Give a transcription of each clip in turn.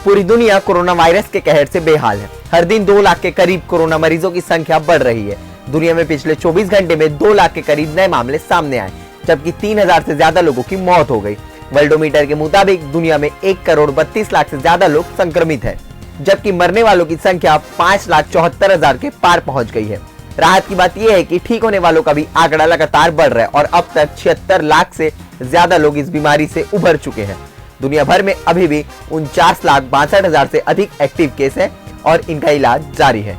पूरी दुनिया corona virus के कहर से बेहाल है। हर दिन 2 लाख के करीब कोरोना मरीजों की संख्या बढ़ रही है। दुनिया में पिछले 24 घंटे में 2 लाख के करीब नए मामले सामने आए, जबकि 3000 से ज्यादा लोगों की मौत हो गई। वर्ल्डोमीटर के मुताबिक दुनिया में 1,32,00,000 से ज्यादा लोग संक्रमित हैं, जबकि मरने वालों की संख्या 5,74,000 के पार पहुंच गई है। राहत की बात यह है कि ठीक होने वालों का भी आंकड़ा लगातार बढ़ रहा है और अब तक 76 लाख से ज्यादा लोग इस बीमारी से उभर चुके हैं। दुनिया भर में अभी भी 49,62,000 से अधिक एक्टिव केस हैं और इनका इलाज जारी है।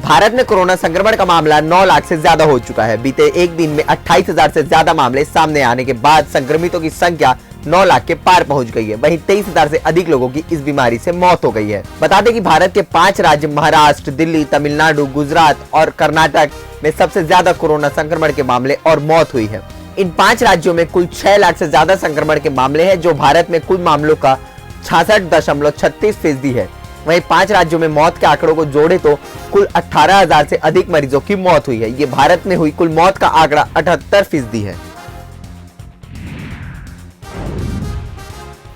भारत में कोरोना संक्रमण का मामला 9 लाख से ज्यादा हो चुका है। बीते एक दिन में 28,000 से ज्यादा मामले सामने आने के बाद संक्रमितों की संख्या 9 लाख के पार पहुंच गई है। वहीं 23,000 से अधिक लोगों की इस बीमारी से मौत हो गई है। बता दें कि भारत के 5 राज्य महाराष्ट्र, दिल्ली, तमिलनाडु, गुजरात और कर्नाटक में सबसे ज्यादा कोरोना संक्रमण के मामले और मौत हुई है। इन 5 राज्यों में कुल 6 लाख से ज्यादा संक्रमण के मामले हैं, जो भारत में कुल मामलों का 66.36% है। वहीं 5 राज्यों में मौत के आंकड़ों को जोड़े तो कुल 18,000 से अधिक मरीजों की मौत हुई है। ये भारत में हुई कुल मौत का आंकड़ा 78% है।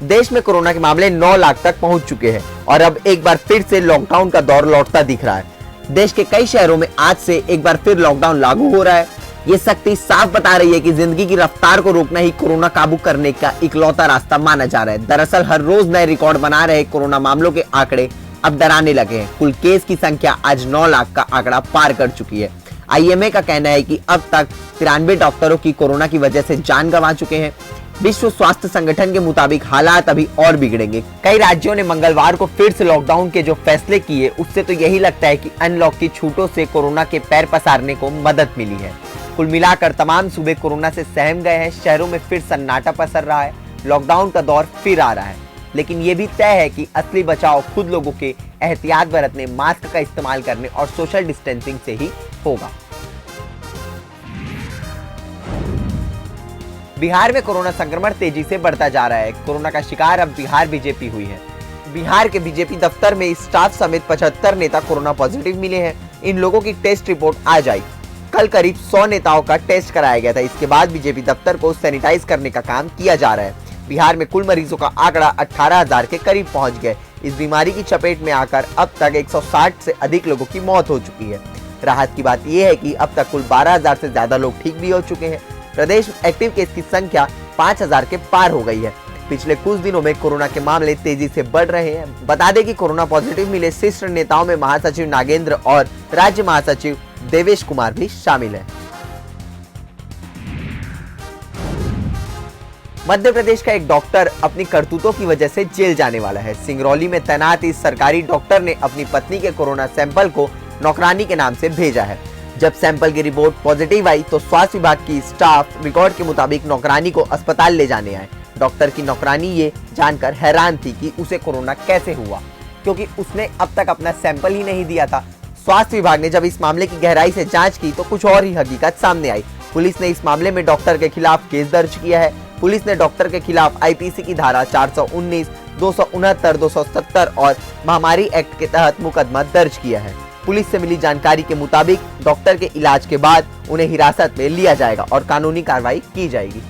देश में कोरोना के मामले 9 लाख तक पहुंच चुके हैं और अब एक बार फिर से लॉकडाउन का दौर लौटता दिख रहा है। देश के कई शहरों में आज से एक बार फिर लॉकडाउन लागू हो रहा है। ये सख्ती साफ बता रही है कि जिंदगी की रफ्तार को रोकना ही कोरोना काबू करने का इकलौता रास्ता माना जा रहा है। दरअसल हर रोज नए रिकॉर्ड बना रहे कोरोना मामलों के आंकड़े अब डराने लगे हैं। कुल केस की संख्या आज 9 लाख का आंकड़ा पार कर चुकी है। आईएमए का कहना है कि अब तक 93 डॉक्टरों की कोरोना की वजह से जान गंवा चुके हैं। विश्व स्वास्थ्य संगठन के मुताबिक हालात अभी और बिगड़ेंगे। कई राज्यों ने मंगलवार को फिर से लॉकडाउन के जो फैसले किए, उससे तो यही लगता है कि अनलॉक की छूटों से कोरोना के पैर पसारने को मदद मिली है। कुल मिलाकर तमाम सूबे कोरोना से सहम गए हैं। शहरों में फिर सन्नाटा पसर रहा है। लॉकडाउन का दौर फिर आ रहा है, लेकिन ये भी तय है कि असली बचाव खुद लोगों के एहतियात बरतने, मास्क का इस्तेमाल करने और सोशल डिस्टेंसिंग से ही होगा। बिहार में कोरोना संक्रमण तेजी से बढ़ता जा रहा है। कोरोना का शिकार अब बिहार बीजेपी हुई है। बिहार के बीजेपी दफ्तर में स्टाफ समेत 75 नेता कोरोना पॉजिटिव मिले हैं। इन लोगों की टेस्ट रिपोर्ट आ जाएगी। कल करीब 100 नेताओं का टेस्ट कराया गया था। इसके बाद बीजेपी दफ्तर को सैनिटाइज करने का काम किया जा रहा है। बिहार में कुल मरीजों का आंकड़ा 18,000 के करीब पहुंच गए। इस बीमारी की चपेट में आकर अब तक 160 से अधिक लोगों की मौत हो चुकी है। राहत की बात यह है कि अब तक कुल 12,000 से ज्यादा लोग ठीक भी हो चुके हैं। प्रदेश में एक्टिव केस की संख्या 5,000 के पार हो गई है। पिछले कुछ दिनों में कोरोना के मामले तेजी से बढ़ रहे हैं। बता दें कि कोरोना पॉजिटिव मिले शीर्ष नेताओं में महासचिव नागेंद्र और राज्य महासचिव देवेश कुमार भी शामिल हैं। मध्य प्रदेश का एक डॉक्टर अपनी करतूतों की वजह से जेल जाने वाला है। सिंगरौली में तैनात इस सरकारी डॉक्टर ने अपनी पत्नी के कोरोना सैंपल को नौकरानी के नाम से भेजा है। जब सैंपल की रिपोर्ट पॉजिटिव आई तो स्वास्थ्य विभाग की स्टाफ रिकॉर्ड के मुताबिक नौकरानी को अस्पताल ले जाने आए। डॉक्टर की नौकरानी ये जानकर हैरान थी कि उसे कोरोना कैसे हुआ, क्योंकि उसने अब तक अपना सैंपल ही नहीं दिया था। स्वास्थ्य विभाग ने जब इस मामले की गहराई से जांच की तो कुछ और ही हकीकत सामने आई। पुलिस ने इस मामले में डॉक्टर के खिलाफ केस दर्ज किया है। पुलिस ने डॉक्टर के खिलाफ आईपीसी की धारा 419, 269, 270 और महामारी एक्ट के तहत मुकदमा दर्ज किया है। पुलिस से मिली जानकारी के मुताबिक डॉक्टर के इलाज के बाद उन्हें हिरासत में लिया जाएगा और कानूनी कार्रवाई की जाएगी।